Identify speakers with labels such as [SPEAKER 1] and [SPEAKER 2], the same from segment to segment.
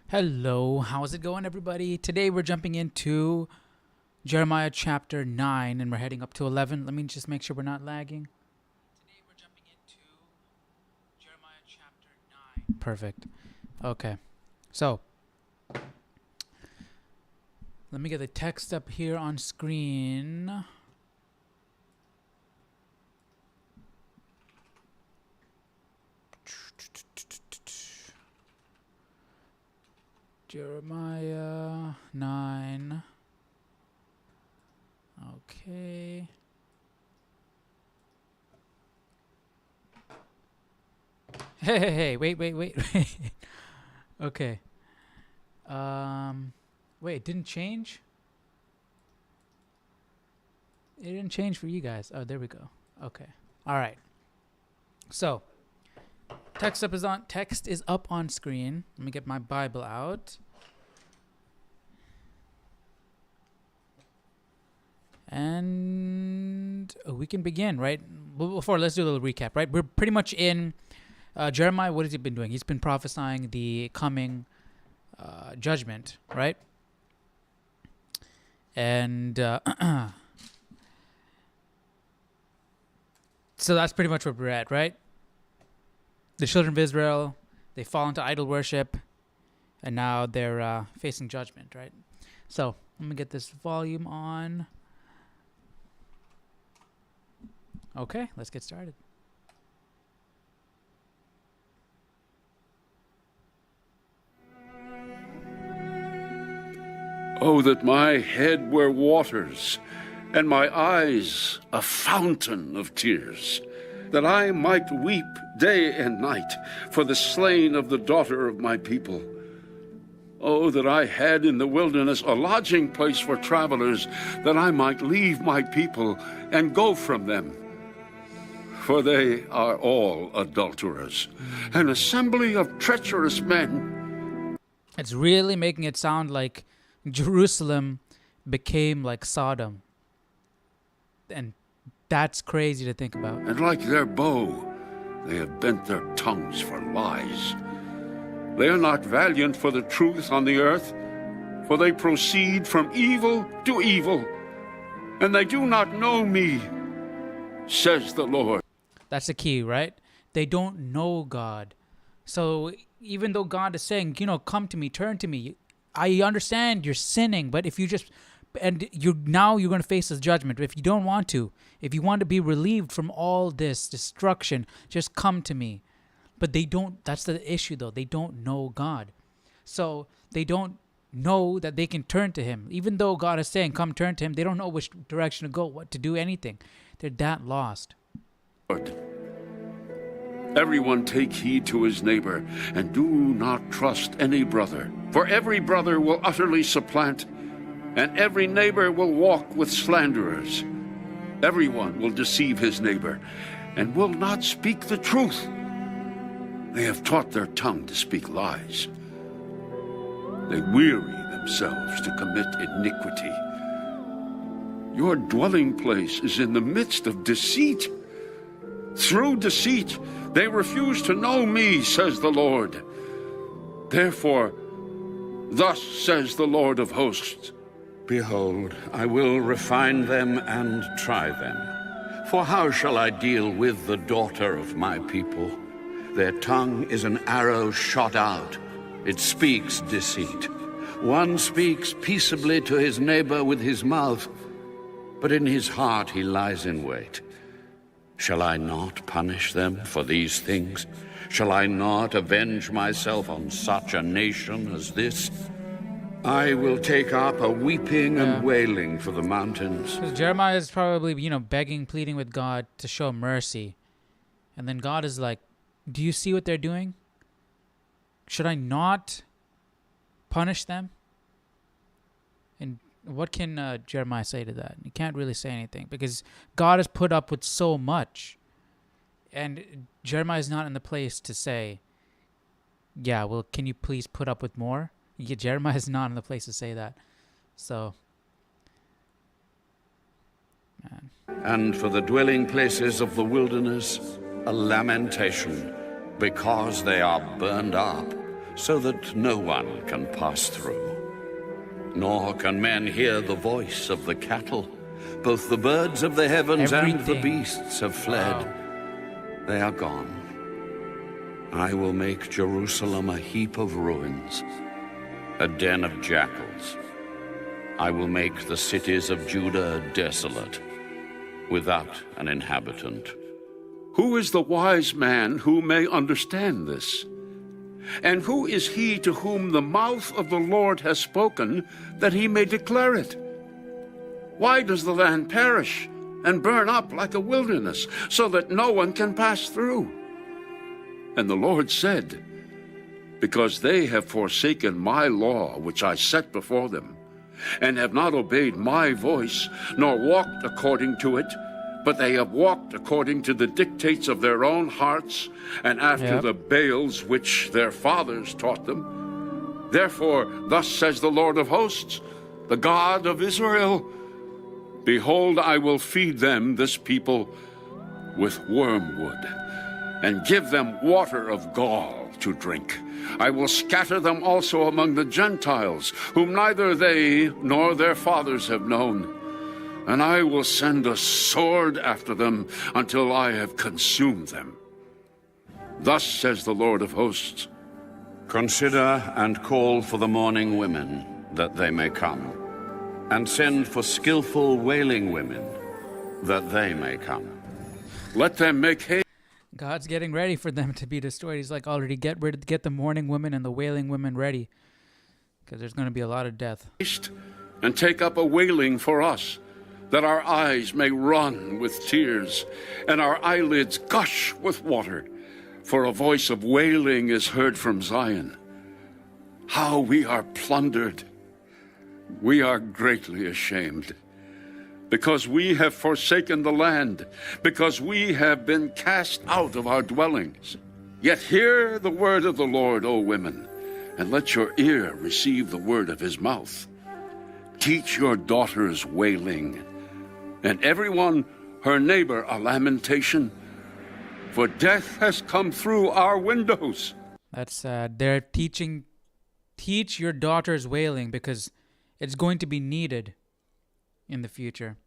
[SPEAKER 1] Hello, how's it going, everybody? Today we're jumping into Jeremiah chapter 9 and we're heading up to 11. Let me just make sure we're not lagging. Today we're jumping into Jeremiah chapter 9. Perfect. Okay. So, let me get the text up here on screen. Jeremiah 9. Okay. Hey, wait. Okay. Wait, it didn't change? It didn't change for you guys. Oh, there we go. Okay. All right. So, text is up on screen. Let me get my Bible out. And we can begin, right? Before, let's do a little recap, right? We're pretty much in Jeremiah. What has he been doing? He's been prophesying the coming judgment, right? And so that's pretty much where we're at, right? The children of Israel, they fall into idol worship, and now they're facing judgment, right? So let me get this volume on. Okay, let's get started.
[SPEAKER 2] Oh, that my head were waters, and my eyes a fountain of tears, that I might weep day and night for the slain of the daughter of my people. Oh, that I had in the wilderness a lodging place for travelers, that I might leave my people and go from them. For they are all adulterers, an assembly of treacherous men.
[SPEAKER 1] It's really making it sound like Jerusalem became like Sodom. And that's crazy to think about.
[SPEAKER 2] And like their bow, they have bent their tongues for lies. They are not valiant for the truth on the earth, for they proceed from evil to evil, and they do not know me, says the Lord.
[SPEAKER 1] That's the key, right? They don't know God. So even though God is saying, come to me, turn to me, I understand you're sinning, but if you just, and you're going to face this judgment. But if you don't want to, if you want to be relieved from all this destruction, just come to me. But they don't, that's the issue though. They don't know God. So they don't know that they can turn to him. Even though God is saying, come turn to him, they don't know which direction to go, what to do, anything. They're that lost.
[SPEAKER 2] Lord, everyone take heed to his neighbor, and do not trust any brother. For every brother will utterly supplant, and every neighbor will walk with slanderers. Everyone will deceive his neighbor, and will not speak the truth. They have taught their tongue to speak lies. They weary themselves to commit iniquity. Your dwelling place is in the midst of deceit. Through deceit, they refuse to know me, says the Lord. Therefore, thus says the Lord of hosts,
[SPEAKER 3] behold, I will refine them and try them. For how shall I deal with the daughter of my people? Their tongue is an arrow shot out. It speaks deceit. One speaks peaceably to his neighbor with his mouth, but in his heart he lies in wait. Shall I not punish them for these things? Shall I not avenge myself on such a nation as this? I will take up a weeping and wailing for the mountains.
[SPEAKER 1] Because Jeremiah is probably, begging, pleading with God to show mercy. And then God is like, do you see what they're doing? Should I not punish them? And what can Jeremiah say to that? He can't really say anything because God has put up with so much. And Jeremiah is not in the place to say, yeah, well, can you please put up with more? Yeah, Jeremiah is not in the place to say that. So, man.
[SPEAKER 3] And for the dwelling places of the wilderness, a lamentation, because they are burned up. so that no one can pass through. Nor can men hear the voice of the cattle. Both the birds of the heavens and the
[SPEAKER 1] Everything.
[SPEAKER 3] beasts have fled.
[SPEAKER 1] Wow.
[SPEAKER 3] They are gone. I will make Jerusalem a heap of ruins, a den of jackals. I will make the cities of Judah desolate, without an inhabitant.
[SPEAKER 2] Who is the wise man who may understand this? And who is he to whom the mouth of the Lord has spoken, that he may declare it? Why does the land perish and burn up like a wilderness, so that no one can pass through? And the Lord said, because they have forsaken my law which I set before them, and have not obeyed my voice, nor walked according to it, but they have walked according to the dictates of their own hearts, and after the Baals which their fathers taught them. Therefore, thus says the Lord of hosts, the God of Israel, behold, I will feed them, this people, with wormwood, and give them water of gall to drink. I will scatter them also among the Gentiles, whom neither they nor their fathers have known. And I will send a sword after them until I have consumed them. Thus says the Lord of hosts.
[SPEAKER 3] Consider and call for the mourning women, that they may come, and send for skillful wailing women, that they may come.
[SPEAKER 2] Let them make haste.
[SPEAKER 1] God's getting ready for them to be destroyed. He's like, already get the mourning women and the wailing women ready, because there's going to be a lot of death.
[SPEAKER 2] And take up a wailing for us, that our eyes may run with tears, and our eyelids gush with water. For a voice of wailing is heard from Zion. How we are plundered! We are greatly ashamed, because we have forsaken the land, because we have been cast out of our dwellings. Yet hear the word of the Lord, O women, and let your ear receive the word of his mouth. Teach your daughters wailing, and everyone her neighbor a lamentation, for death has come through our windows.
[SPEAKER 1] That's sad. They're teaching, teach your daughters wailing, because it's going to be needed in the future.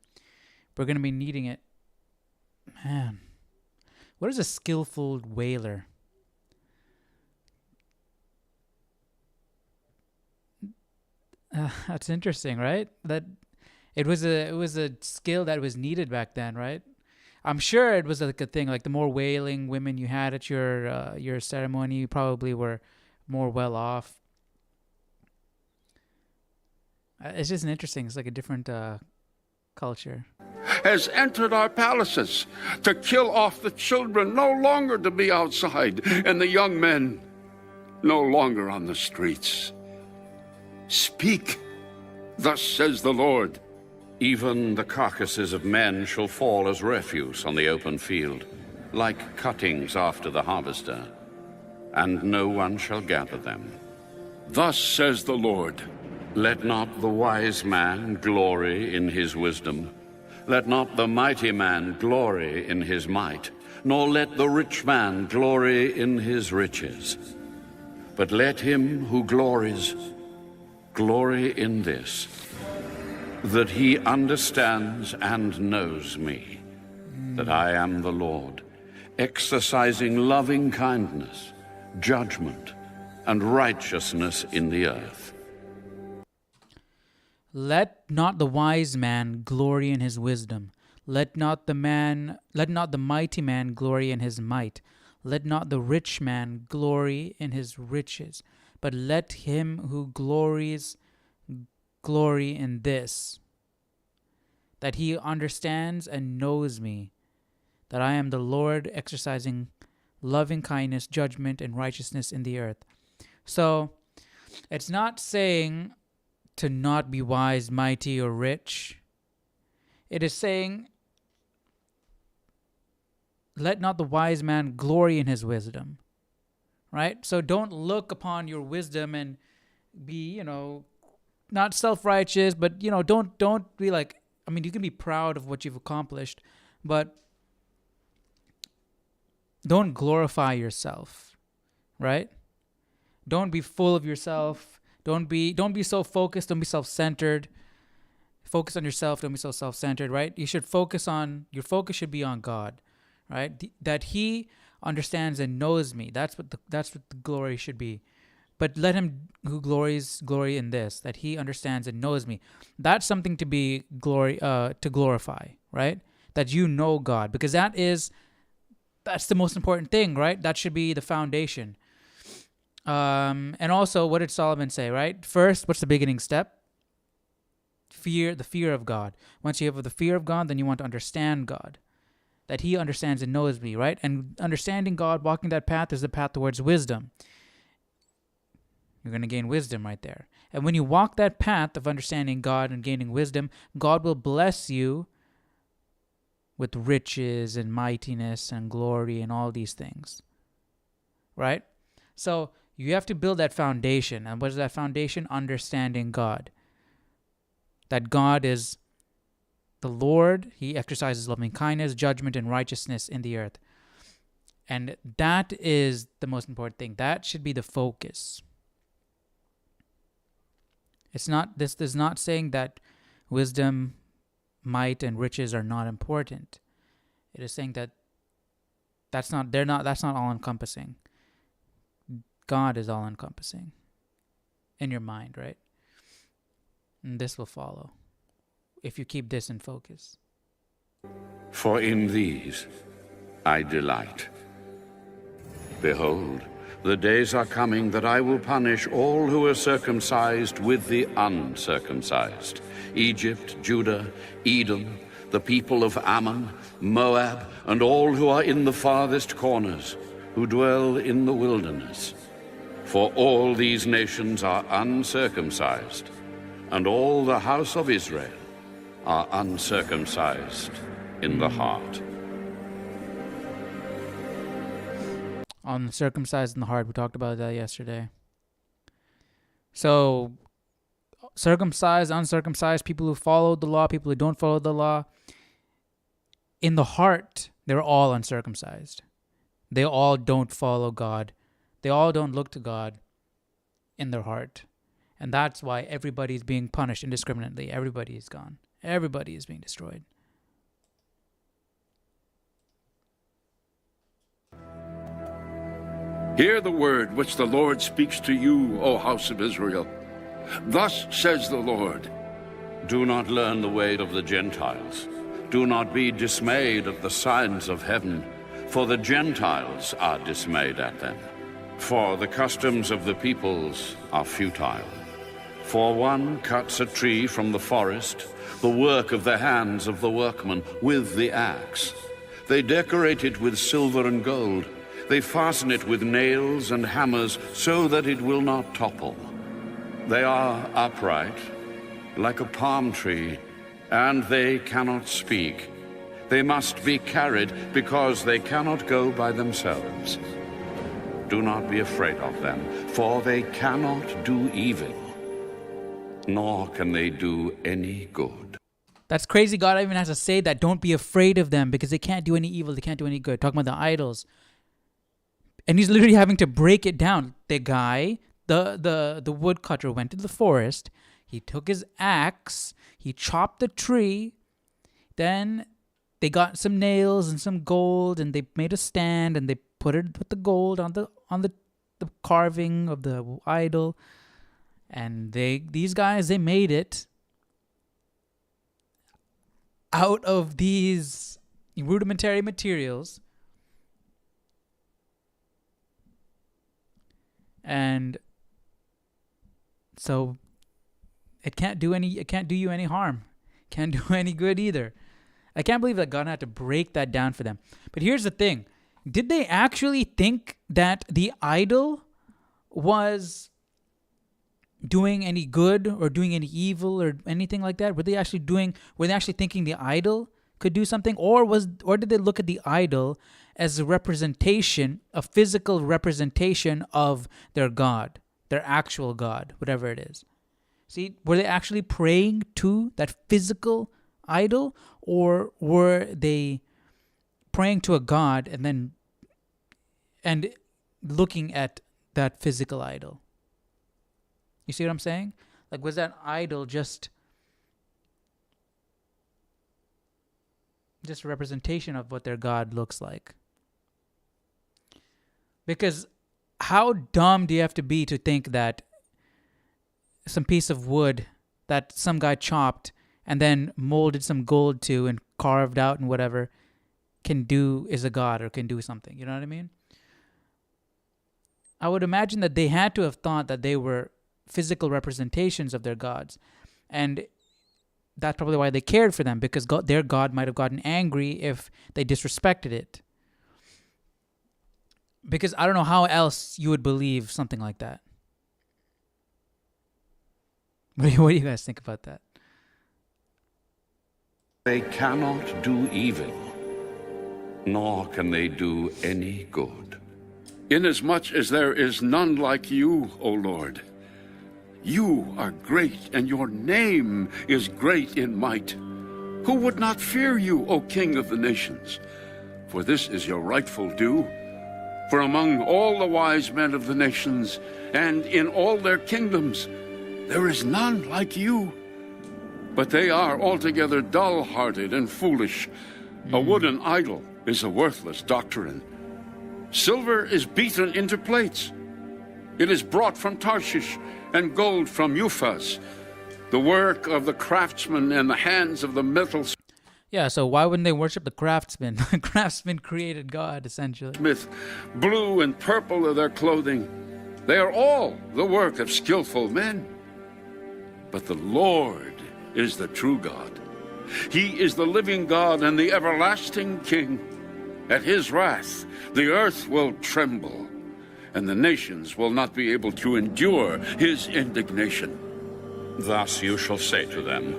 [SPEAKER 1] We're going to be needing it. Man, what is a skillful wailer? That's interesting, right? That it was a skill that was needed back then, right? I'm sure it was like a thing. Like the more wailing women you had at your ceremony, you probably were more well off. It's just interesting. It's like a different culture.
[SPEAKER 2] Has entered our palaces to kill off the children, no longer to be outside, and the young men no longer on the streets. Speak, thus says the Lord.
[SPEAKER 3] Even the carcasses of men shall fall as refuse on the open field, like cuttings after the harvester, and no one shall gather them.
[SPEAKER 2] Thus says the Lord.
[SPEAKER 3] Let not the wise man glory in his wisdom. Let not the mighty man glory in his might, nor let the rich man glory in his riches. But let him who glories glory in this, that he understands and knows me, that I am the Lord, exercising loving kindness, judgment, and righteousness in the earth.
[SPEAKER 1] Let not the wise man glory in his wisdom. Let not the mighty man glory in his might. Let not the rich man glory in his riches. But let him who glories glory in this, that he understands and knows me, that I am the Lord, exercising loving kindness, judgment, and righteousness in the earth. So it's not saying to not be wise, mighty, or rich. It is saying, let not the wise man glory in his wisdom. Right? So don't look upon your wisdom and be, not self-righteous, but, don't be like, you can be proud of what you've accomplished, but don't glorify yourself. Right? Don't be full of yourself. Don't be so focused. Don't be self-centered. Focus on yourself. Don't be so self-centered, right? Your focus should be on God, right? That He understands and knows me. That's what the glory should be. But let him who glory in this, that he understands and knows me. That's something to be to glorify, right? That you know God, because that's the most important thing, right? That should be the foundation. And also, what did Solomon say, right? First, what's the beginning step? The fear of God. Once you have the fear of God, then you want to understand God, that He understands and knows me, right? And understanding God, walking that path, is the path towards wisdom. You're going to gain wisdom right there. And when you walk that path of understanding God and gaining wisdom, God will bless you with riches and mightiness and glory and all these things, right? So you have to build that foundation. And what is that foundation? Understanding God. That God is the Lord. He exercises loving kindness, judgment, and righteousness in the earth. And that is the most important thing. That should be the focus. This is not saying that wisdom, might, and riches are not important. It is saying that that's not all encompassing. God is all encompassing in your mind, right? And this will follow if you keep this in focus.
[SPEAKER 3] For in these I delight. Behold, the days are coming that I will punish all who are circumcised with the uncircumcised: Egypt, Judah, Edom, the people of Ammon, Moab, and all who are in the farthest corners, who dwell in the wilderness. For all these nations are uncircumcised, and all the house of Israel are uncircumcised in the heart.
[SPEAKER 1] Uncircumcised in the heart, we talked about that yesterday. So, circumcised, uncircumcised, people who follow the law, people who don't follow the law, in the heart, they're all uncircumcised. They all don't follow God. They all don't look to God in their heart. And that's why everybody's being punished indiscriminately. Everybody is gone. Everybody is being destroyed.
[SPEAKER 2] Hear the word which the Lord speaks to you, O house of Israel. Thus says the Lord.
[SPEAKER 3] Do not learn the way of the Gentiles. Do not be dismayed at the signs of heaven, for the Gentiles are dismayed at them. For the customs of the peoples are futile. For one cuts a tree from the forest, the work of the hands of the workman, with the axe. They decorate it with silver and gold. They fasten it with nails and hammers so that it will not topple. They are upright, like a palm tree, and they cannot speak. They must be carried because they cannot go by themselves. Do not be afraid of them, for they cannot do evil, nor can they do any good.
[SPEAKER 1] That's crazy. God even has to say that. Don't be afraid of them because they can't do any evil. They can't do any good. Talking about the idols. And he's literally having to break it down. The guy, the woodcutter, went to the forest. He took his axe. He chopped the tree. Then they got some nails and some gold, and they made a stand, and they put it with the gold on the carving of the idol. And these guys made it out of these rudimentary materials. And so it can't do you any harm. Can't do any good either. I can't believe that God had to break that down for them. But here's the thing. Did they actually think that the idol was doing any good or doing any evil or anything like that? Were they actually thinking the idol could do something? Or did they look at the idol as a physical representation of their God, their actual God, whatever it is? See, were they actually praying to that physical idol, or were they praying to a God and looking at that physical idol? You see what I'm saying? Like, was that idol just a representation of what their God looks like? Because how dumb do you have to be to think that some piece of wood that some guy chopped and then molded some gold to and carved out and whatever is a god or can do something? You know what I mean? I would imagine that they had to have thought that they were physical representations of their gods. And that's probably why they cared for them, because their God might have gotten angry if they disrespected it. Because I don't know how else you would believe something like that. What do you guys think about that?
[SPEAKER 3] They cannot do evil, nor can they do any good.
[SPEAKER 2] Inasmuch as there is none like you, O Lord. You are great, and your name is great in might. Who would not fear you, O King of the nations? For this is your rightful due. For among all the wise men of the nations, and in all their kingdoms, there is none like you. But they are altogether dull-hearted and foolish. A wooden idol is a worthless doctrine. Silver is beaten into plates. It is brought from Tarshish, and gold from Uphaz, the work of the craftsman and the hands of the metal.
[SPEAKER 1] Yeah, so why wouldn't they worship the craftsman? The craftsman created God, essentially.
[SPEAKER 2] Smith, blue and purple are their clothing. They are all the work of skillful men. But the Lord is the true God. He is the living God and the everlasting King. At his wrath, the earth will tremble, and the nations will not be able to endure his indignation.
[SPEAKER 3] Thus you shall say to them,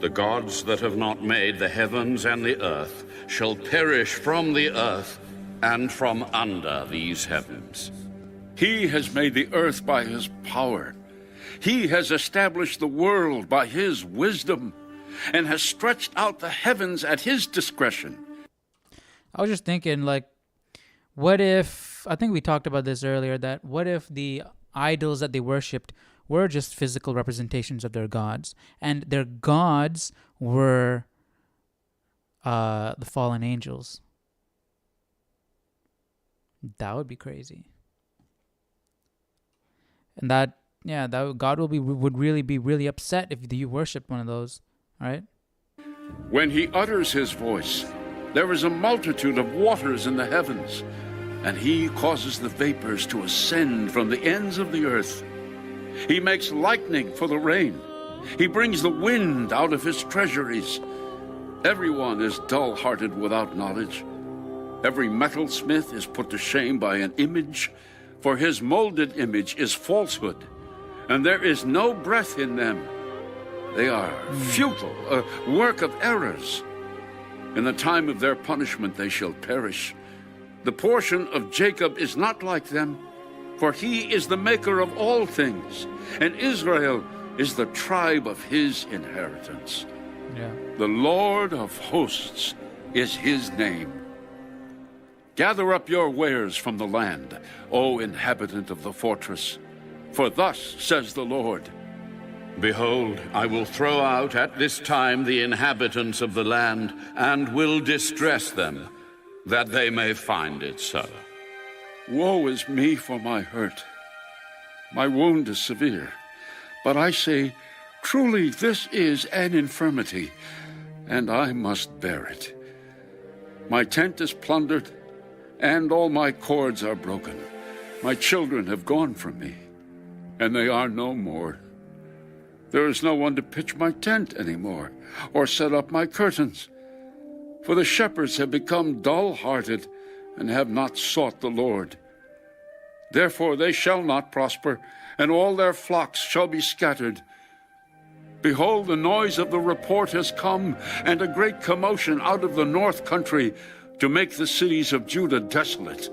[SPEAKER 3] the gods that have not made the heavens and the earth shall perish from the earth and from under these heavens.
[SPEAKER 2] He has made the earth by his power. He has established the world by his wisdom, and has stretched out the heavens at his discretion.
[SPEAKER 1] I was just thinking, like, what if, I think we talked about this earlier, that what if the idols that they worshipped were just physical representations of their gods, and their gods were the fallen angels? That would be crazy. And that God would really be really upset if you worshipped one of those, right?
[SPEAKER 2] When he utters his voice, there is a multitude of waters in the heavens, and he causes the vapors to ascend from the ends of the earth. He makes lightning for the rain. He brings the wind out of his treasuries. Everyone is dull-hearted without knowledge. Every metalsmith is put to shame by an image, for his molded image is falsehood, and there is no breath in them. They are futile, a work of errors. In the time of their punishment they shall perish. The portion of Jacob is not like them, for he is the maker of all things, and Israel is the tribe of his inheritance.
[SPEAKER 1] Yeah.
[SPEAKER 2] The Lord of hosts is his name. Gather up your wares from the land, O inhabitant of the fortress. For thus says the Lord,
[SPEAKER 3] Behold, I will throw out at this time the inhabitants of the land, and will distress them, that they may find it so.
[SPEAKER 2] Woe is me for my hurt. My wound is severe. But I say, truly this is an infirmity, and I must bear it. My tent is plundered, and all my cords are broken. My children have gone from me, and they are no more. There is no one to pitch my tent anymore, or set up my curtains. For the shepherds have become dull-hearted, and have not sought the Lord. Therefore they shall not prosper, and all their flocks shall be scattered. Behold, the noise of the report has come, and a great commotion out of the north country, to make the cities of Judah desolate,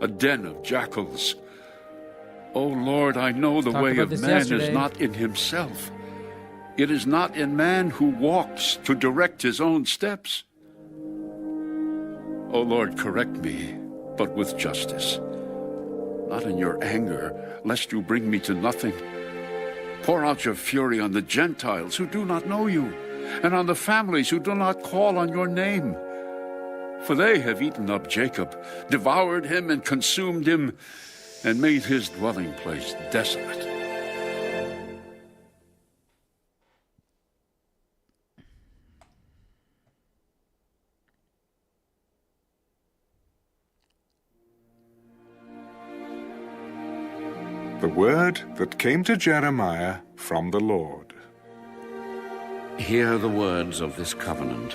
[SPEAKER 2] a den of jackals. O Lord, I know the way of man is not in himself. It is not in man who walks to direct his own steps. O Lord, correct me, but with justice. not in your anger, lest you bring me to nothing. Pour out your fury on the Gentiles who do not know you, and on the families who do not call on your name. For they have eaten up Jacob, devoured him and consumed him, and made his dwelling place desolate.
[SPEAKER 4] The word that came to Jeremiah from the Lord.
[SPEAKER 3] Hear the words of this covenant,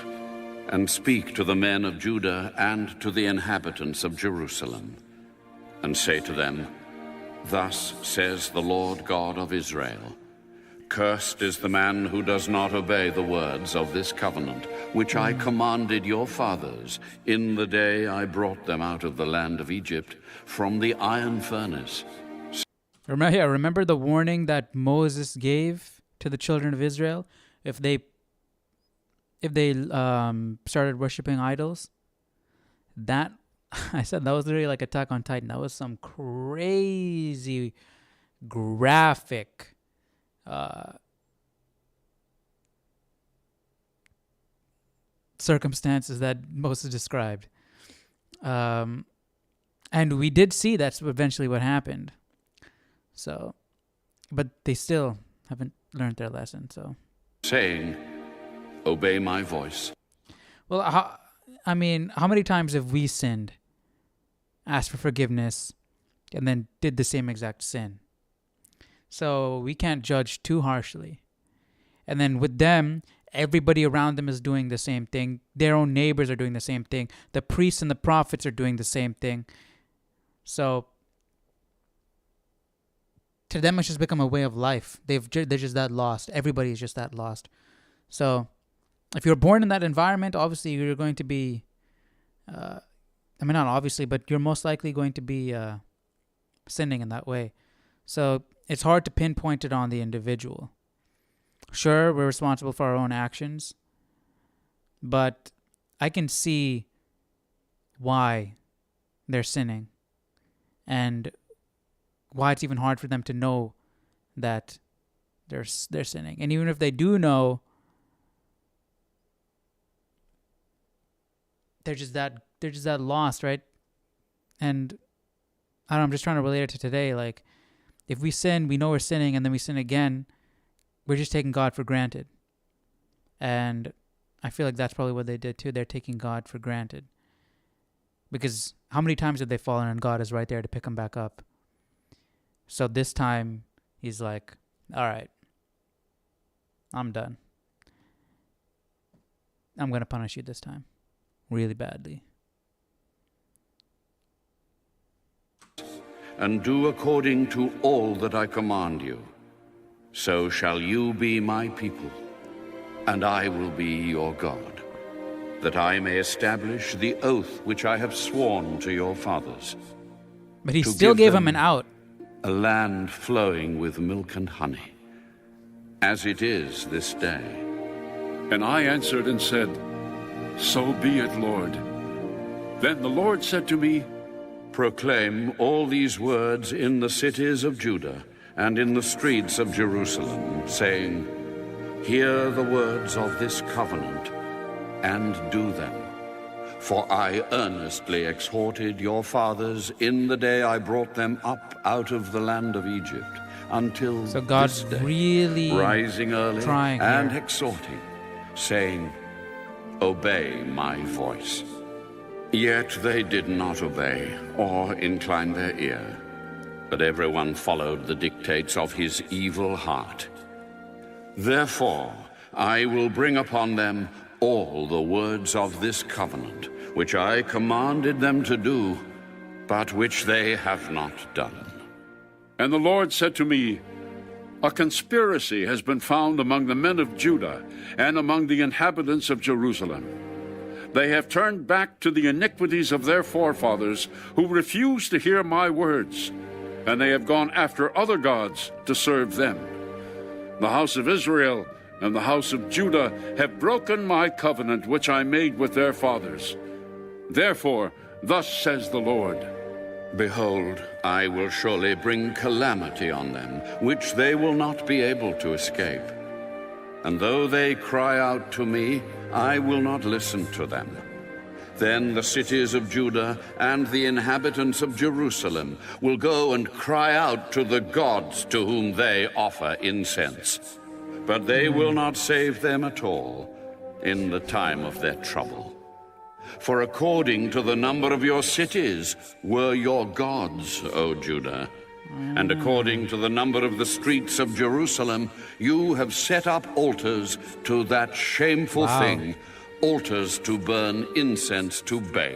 [SPEAKER 3] and speak to the men of Judah and to the inhabitants of Jerusalem, and say to them, Thus says the Lord God of Israel, Cursed is the man who does not obey the words of this covenant, which I commanded your fathers in the day I brought them out of the land of Egypt from the iron furnace.
[SPEAKER 1] Remember the warning that Moses gave to the children of Israel if they started worshiping idols? That, I said, that was literally like Attack on Titan. That was some crazy graphic circumstances that Moses described. And we did see that's eventually what happened. So, but they still haven't learned their lesson. So,
[SPEAKER 3] saying, Obey my voice.
[SPEAKER 1] Well, how many times have we sinned, asked for forgiveness, and then did the same exact sin? So we can't judge too harshly. And then with them, everybody around them is doing the same thing. Their own neighbors are doing the same thing. The priests and the prophets are doing the same thing. So to them, it's just become a way of life. They're just that lost. Everybody is just that lost. So if you're born in that environment, obviously you're going to be, not obviously, but you're most likely going to be sinning in that way. So it's hard to pinpoint it on the individual. Sure, we're responsible for our own actions, but I can see why they're sinning and why it's even hard for them to know that they're sinning. And even if they do know, they're just that lost, right? And I don't know, I'm just trying to relate it to today. Like, if we sin, we know we're sinning, and then we sin again, we're just taking God for granted. And I feel like that's probably what they did too. They're taking God for granted. Because how many times have they fallen and God is right there to pick them back up? So this time, he's like, all right, I'm done. I'm going to punish you this time. Really badly.
[SPEAKER 3] And do according to all that I command you. So shall you be my people, and I will be your God, that I may establish the oath which I have sworn to your fathers.
[SPEAKER 1] But he still gave him an out.
[SPEAKER 3] A land flowing with milk and honey, as it is this day.
[SPEAKER 2] And I answered and said, So be it, Lord. Then the Lord said to me,
[SPEAKER 3] Proclaim all these words in the cities of Judah and in the streets of Jerusalem, saying, Hear the words of this covenant, and do them. For I earnestly exhorted your fathers in the day I brought them up out of the land of Egypt, until
[SPEAKER 1] so God's
[SPEAKER 3] this day,
[SPEAKER 1] really
[SPEAKER 3] rising early and
[SPEAKER 1] here.
[SPEAKER 3] Exhorting, saying, Obey my voice. Yet they did not obey or incline their ear, but everyone followed the dictates of his evil heart. Therefore, I will bring upon them all the words of this covenant, which I commanded them to do, but which they have not done.
[SPEAKER 2] And the Lord said to me, A conspiracy has been found among the men of Judah and among the inhabitants of Jerusalem. They have turned back to the iniquities of their forefathers, who refused to hear my words, and they have gone after other gods to serve them. The house of Israel and the house of Judah have broken my covenant which I made with their fathers. Therefore, thus says the Lord,
[SPEAKER 3] Behold, I will surely bring calamity on them, which they will not be able to escape. And though they cry out to me, I will not listen to them. Then the cities of Judah and the inhabitants of Jerusalem will go and cry out to the gods to whom they offer incense. But they will not save them at all in the time of their trouble. For according to the number of your cities were your gods, O Judah. And according to the number of the streets of Jerusalem, you have set up altars to that shameful thing, altars to burn incense to Baal.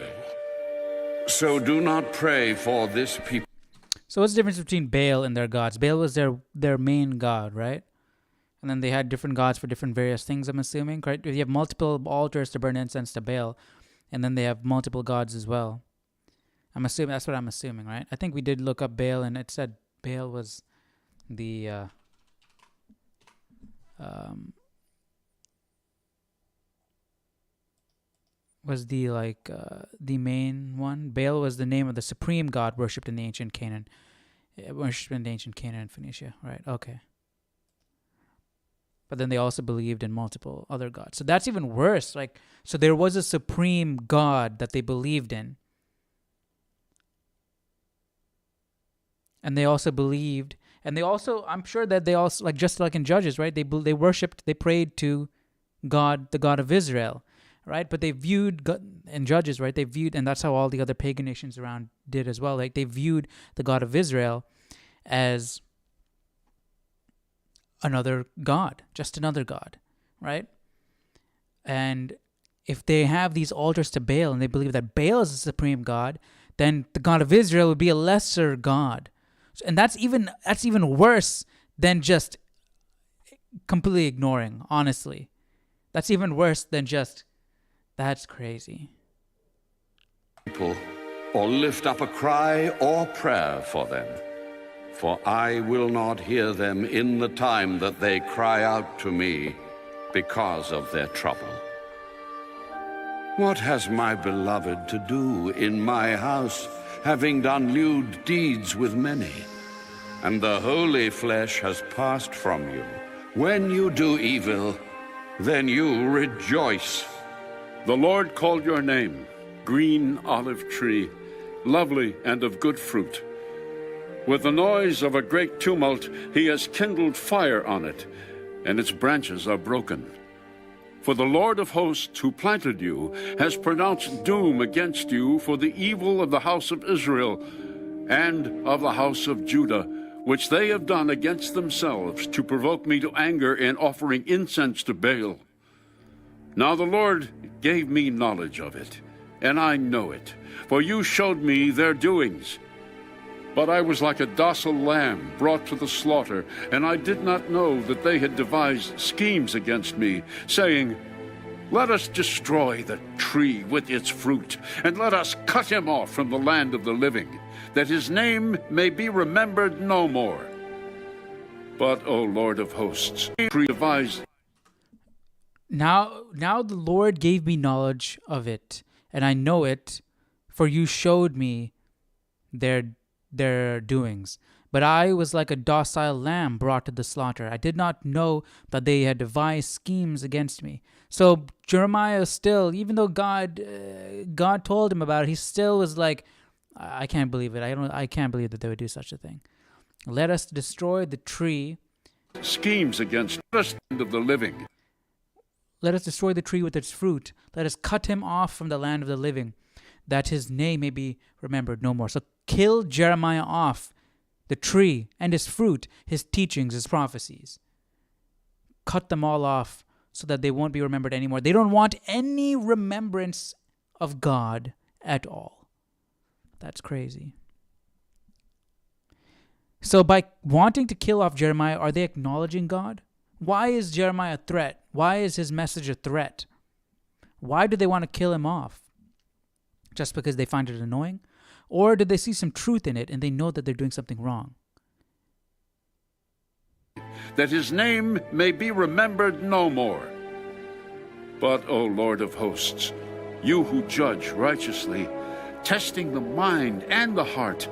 [SPEAKER 3] So do not pray for this people.
[SPEAKER 1] So what's the difference between Baal and their gods? Baal was their main god, right? And then they had different gods for different various things, I'm assuming, right? You have multiple altars to burn incense to Baal, and then they have multiple gods as well. I'm assuming, that's what I'm assuming, right? I think we did look up Baal, and it said Baal was the the main one. Baal was the name of the supreme god worshipped in the ancient Canaan. Worshipped in the ancient Canaan and Phoenicia, right? Okay. But then they also believed in multiple other gods. So that's even worse. Like, so there was a supreme god that they believed in. And they also believed, and they also, I'm sure that they also, like just like in Judges, right? They worshipped, they prayed to God, the God of Israel, right? But they viewed, in Judges, right? They viewed, and that's how all the other pagan nations around did as well. Like they viewed the God of Israel as another God, just another God, right? And if they have these altars to Baal and they believe that Baal is the supreme God, then the God of Israel would be a lesser God. And that's even worse than just completely ignoring, honestly. That's even worse than just, that's crazy.
[SPEAKER 3] People, or lift up a cry or prayer for them. For I will not hear them in the time that they cry out to me because of their trouble. What has my beloved to do in my house, having done lewd deeds with many? And the holy flesh has passed from you. When you do evil, then you rejoice.
[SPEAKER 2] The Lord called your name, green olive tree, lovely and of good fruit. With the noise of a great tumult, he has kindled fire on it, and its branches are broken. For the Lord of hosts, who planted you, has pronounced doom against you for the evil of the house of Israel and of the house of Judah, which they have done against themselves to provoke me to anger in offering incense to Baal. Now the Lord gave me knowledge of it, and I know it, for you showed me their doings. But I was like a docile lamb brought to the slaughter, and I did not know that they had devised schemes against me, saying, Let us destroy the tree with its fruit, and let us cut him off from the land of the living, that his name may be remembered no more. But, O Lord of hosts, devised.
[SPEAKER 1] Now the Lord gave me knowledge of it, and I know it, for you showed me their doings. But I was like a docile lamb brought to the slaughter. I did not know that they had devised schemes against me. So Jeremiah still, even though God told him about it, he still was like, I can't believe it. I can't believe that they would do such a thing. Let us destroy the tree.
[SPEAKER 2] Schemes against us of the living.
[SPEAKER 1] Let us destroy the tree with its fruit. Let us cut him off from the land of the living, that his name may be remembered no more. So kill Jeremiah off, the tree and his fruit, his teachings, his prophecies. Cut them all off so that they won't be remembered anymore. They don't want any remembrance of God at all. That's crazy. So by wanting to kill off Jeremiah, are they acknowledging God? Why is Jeremiah a threat? Why is his message a threat? Why do they want to kill him off? Just because they find it annoying? Or did they see some truth in it and they know that they're doing something wrong?
[SPEAKER 2] That his name may be remembered no more. But, O Lord of hosts, you who judge righteously, testing the mind and the heart.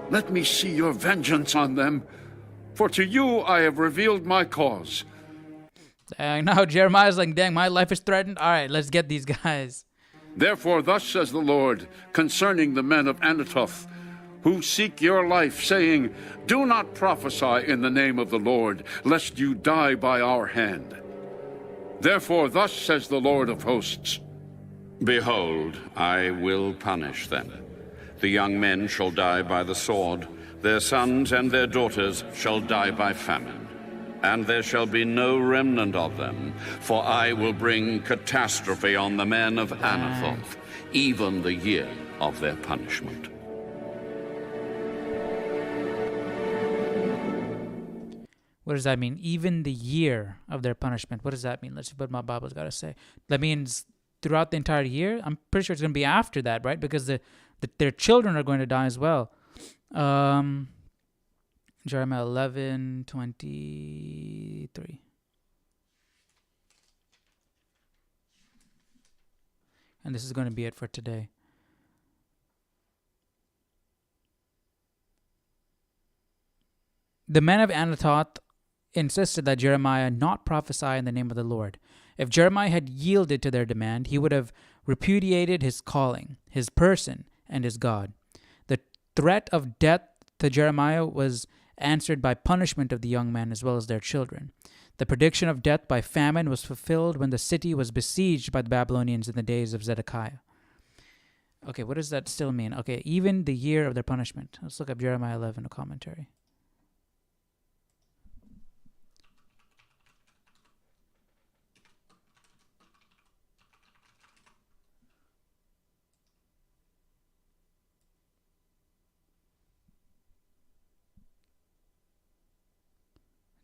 [SPEAKER 2] Let me see your vengeance on them, for to you I have revealed my cause.
[SPEAKER 1] Now Jeremiah's like, dang, my life is threatened. All right, let's get these guys.
[SPEAKER 2] Therefore thus says the Lord concerning the men of Anatoth, who seek your life, saying, do not prophesy in the name of the Lord, lest you die by our hand. Therefore thus says the Lord of hosts,
[SPEAKER 3] Behold, I will punish them. The young men shall die by the sword, their sons and their daughters shall die by famine. And there shall be no remnant of them, for I will bring catastrophe on the men of Anathoth, even the year of their punishment.
[SPEAKER 1] What does that mean? Even the year of their punishment. What does that mean? Let's see what my Bible's got to say. That means throughout the entire year? I'm pretty sure it's going to be after that, right? Because their children are going to die as well. Jeremiah 11:23. And this is going to be it for today. The men of Anatoth insisted that Jeremiah not prophesy in the name of the Lord. If Jeremiah had yielded to their demand, he would have repudiated his calling, his person, and his God. The threat of death to Jeremiah was answered by punishment of the young men as well as their children. The prediction of death by famine was fulfilled when the city was besieged by the Babylonians in the days of Zedekiah. Okay, what does that still mean? Okay, even the year of their punishment. Let's look up Jeremiah 11, a commentary.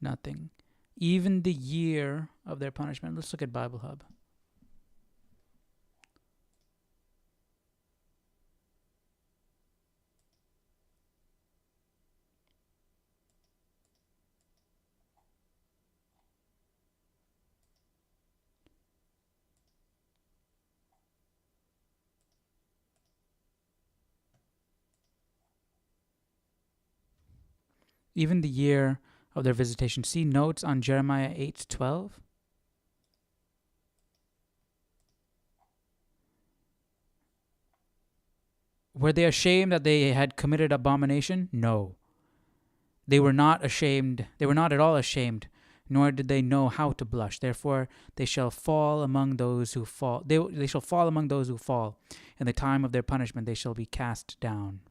[SPEAKER 1] Nothing. Even the year of their punishment. Let's look at Bible Hub. Even the year of their visitation. See notes on Jeremiah 8:12. Were they ashamed that they had committed abomination? No. They were not ashamed. They were not at all ashamed, nor did they know how to blush. Therefore, they shall fall among those who fall. They shall fall among those who fall. In the time of their punishment, they shall be cast down.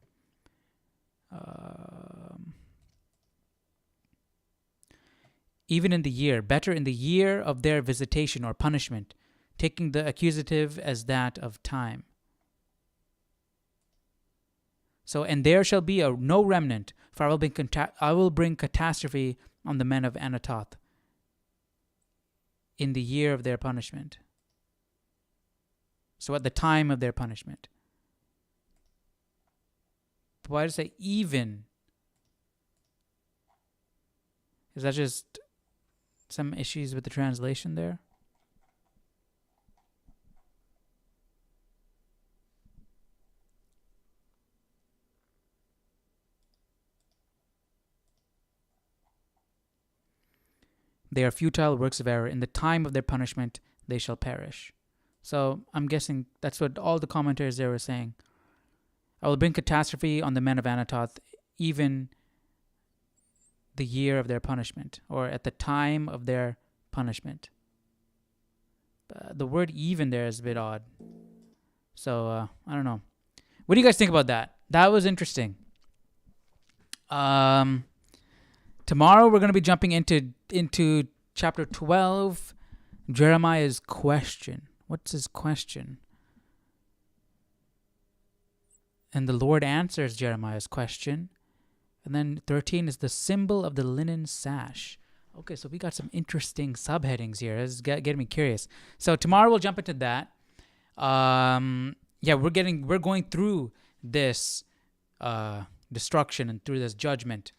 [SPEAKER 1] Even in the year, better in the year of their visitation or punishment, taking the accusative as that of time. So, and there shall be no remnant, for I will bring catastrophe on the men of Anatoth in the year of their punishment. So at the time of their punishment. But why does it say even? Is that just some issues with the translation there? They are futile works of error. In the time of their punishment, they shall perish. So I'm guessing that's what all the commentators there were saying. I will bring catastrophe on the men of Anatoth, even the year of their punishment, or at the time of their punishment. The word even there is a bit odd. So, I don't know. What do you guys think about that? That was interesting. Tomorrow we're going to be jumping into chapter 12, Jeremiah's question. What's his question? And the Lord answers Jeremiah's question. And then 13 is the symbol of the linen sash. Okay, so we got some interesting subheadings here. This is getting me curious. So tomorrow we'll jump into that. We're going through this destruction and through this judgment.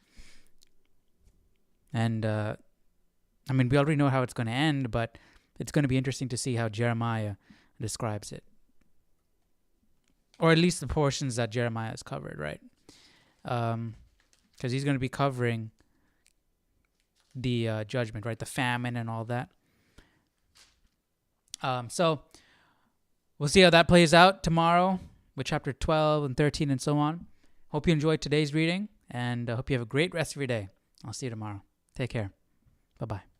[SPEAKER 1] And we already know how it's going to end, but it's going to be interesting to see how Jeremiah describes it. or at least the portions that Jeremiah has covered, right? Because he's going to be covering the judgment, right? The famine and all that. So we'll see how that plays out tomorrow with chapter 12 and 13 and so on. Hope you enjoyed today's reading, and I hope you have a great rest of your day. I'll see you tomorrow. Take care. Bye-bye.